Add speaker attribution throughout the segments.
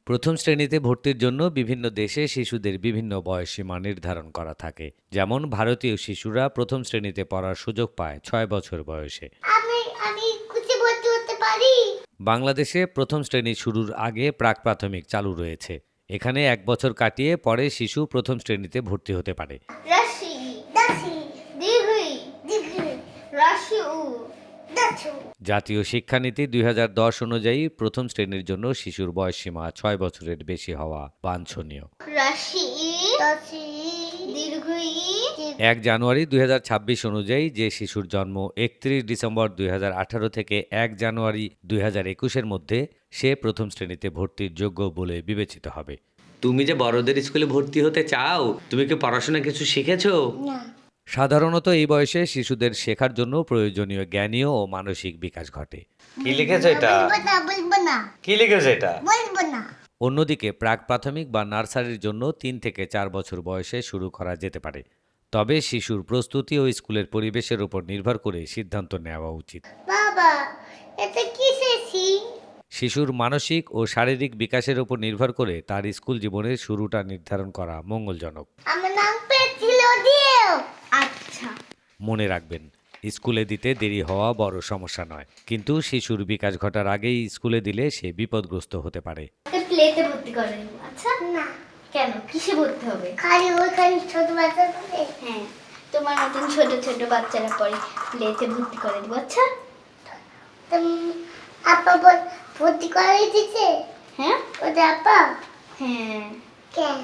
Speaker 1: প্রথম শ্রেণীতে ভর্তির জন্য বিভিন্ন দেশে শিশুদের বিভিন্ন বয়সসীমা নির্ধারণ করা থাকে। যেমন ভারতীয় শিশুরা প্রথম শ্রেণীতে পড়ার সুযোগ পায় ৬ বছর বয়সে।
Speaker 2: আমি আমি কুচি ভর্তি হতে পারি?
Speaker 1: বাংলাদেশে প্রথম শ্রেণী শুরুর আগে প্রাক প্রাথমিক চালু রয়েছে। এখানে ১ বছর কাটিয়ে পরে শিশু প্রথম শ্রেণীতে ভর্তি হতে পারে।
Speaker 2: রাশি দাসি দীর্ঘই দীর্ঘই রাশি উ দাছু।
Speaker 1: জাতীয় শিক্ষানীতি ২০১০ অনুযায়ী প্রথম শ্রেণীর জন্য শিশুর বয়সসীমা ৬ বছরের বেশি হওয়া বাঞ্ছনীয়।
Speaker 2: রাশি ই দাসি দীর্ঘই
Speaker 1: ১ জানুয়ারি ২০২৬ অনুযায়ী যে শিশুর জন্ম ৩১ ডিসেম্বর ২০১৮ থেকে ১ জানুয়ারি ২০২১-এর মধ্যে সে প্রথম শ্রেণীতে ভর্তির যোগ্য বলে বিবেচিত হবে। তুমি যে বড়দের স্কুলে ভর্তি হতে চাও, তুমি কি পড়াশোনা কিছু শিখেছো?
Speaker 2: না।
Speaker 1: সাধারণত এই বয়সে শিশুদের শেখার জন্য প্রয়োজনীয় জ্ঞানীয় ও মানসিক বিকাশ ঘটে। কি লিখেছো এটা?
Speaker 2: বলবো না
Speaker 1: কি লিখেছো এটা?
Speaker 2: বলবো না।
Speaker 1: অন্যদিকে প্রাক প্রাথমিক বা নার্সারির জন্য ৩ থেকে 4 বছর বয়সে শুরু করা যেতে পারে। তবে শিশুর প্রস্তুতি ও স্কুলের পরিবেশের উপর নির্ভর করে সিদ্ধান্ত নেওয়া উচিত।
Speaker 2: বাবা এটা কিসের সিং?
Speaker 1: শিশুর মানসিক ও শারীরিক বিকাশের উপর নির্ভর করে তার স্কুল জীবনের শুরুটা নির্ধারণ করা মঙ্গলজনক।
Speaker 2: আমার নাম পেছিল দিও। আচ্ছা।
Speaker 1: মনে রাখবেন, স্কুলে দিতে দেরি হওয়া বড় সমস্যা নয়, কিন্তু শিশুর বিকাশ ঘটার আগেই স্কুলে দিলে সে বিপদগ্রস্ত হতে পারে।
Speaker 3: প্লেতে ভর্তি করে দেব। আচ্ছা,
Speaker 2: না
Speaker 3: কেন? কিসে ভর্তি হবে?
Speaker 2: খালি ওখানে ছোট বাচ্চা থাকে।
Speaker 3: হ্যাঁ, তোমার মতন ছোট ছোট বাচ্চারা পড়ে, প্লেতে ভর্তি করে দেবো। আচ্ছা।
Speaker 2: আপা ভর্তি করে দিচ্ছে?
Speaker 3: হ্যাঁ
Speaker 2: ওটা আপা
Speaker 3: হ্যাঁ,
Speaker 2: কেন?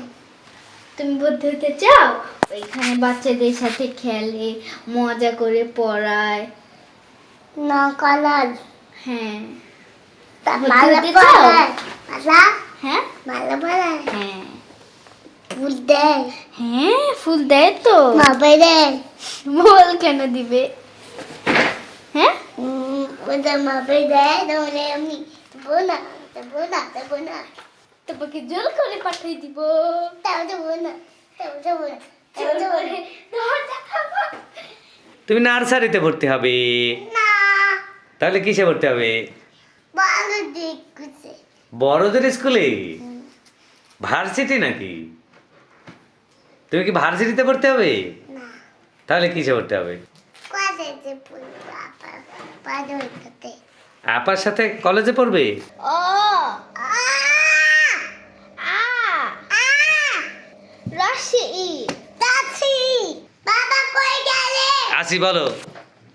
Speaker 3: তুমি ভর্তি হতে চাও? ওইখানে বাচ্চাদের সাথে খেলে, মজা করে পড়ায়।
Speaker 2: না কালার
Speaker 3: হ্যাঁ
Speaker 2: মালা
Speaker 3: ভর্তি হতে চাও?
Speaker 2: পড়ায়। মালা
Speaker 3: হ্যাঁ
Speaker 2: মালা পড়ায়।
Speaker 3: হ্যাঁ
Speaker 2: ফুল দেয়।
Speaker 3: হ্যাঁ, ফুল দেয় তো।
Speaker 2: মাপে দেয়।
Speaker 3: বল কেন দিবে? হ্যাঁ,
Speaker 2: ওটা মাপে দেয় তাহলে আমি দেবো না দেবো না দেবো না
Speaker 3: তোমাকে জল করে পাঠিয়ে দিব।
Speaker 2: তাও দেবো না তাও দেবো না তাও
Speaker 3: জল
Speaker 2: দেবো
Speaker 3: করে দরজা খাবো।
Speaker 1: তুমি নার্সারিতে ভর্তি হবে।
Speaker 2: না।
Speaker 1: তাহলে কিসে ভর্তি হবে?
Speaker 2: ভালো দেখছে।
Speaker 1: বড়দের স্কুলে? ভার্সিটি নাকি? তুমি কি ভার্সিটিতে ভর্তি হবে?
Speaker 2: না
Speaker 1: তাহলে কিসে ভর্তি হবে?
Speaker 2: কলেজে পড়বো আপা পাদর সাথে।
Speaker 1: আপার সাথে কলেজে পড়বে?
Speaker 3: ও
Speaker 2: আ
Speaker 3: আ
Speaker 2: আ
Speaker 3: রাশি ই
Speaker 2: তাছি বাবা কই গেলে?
Speaker 1: আসি বলো।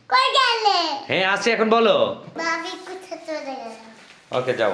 Speaker 2: কই গেলে?
Speaker 1: হ্যাঁ আসি, এখন বলো।
Speaker 2: বাবি কোথায় চলে গেল?
Speaker 1: ওকে যাও।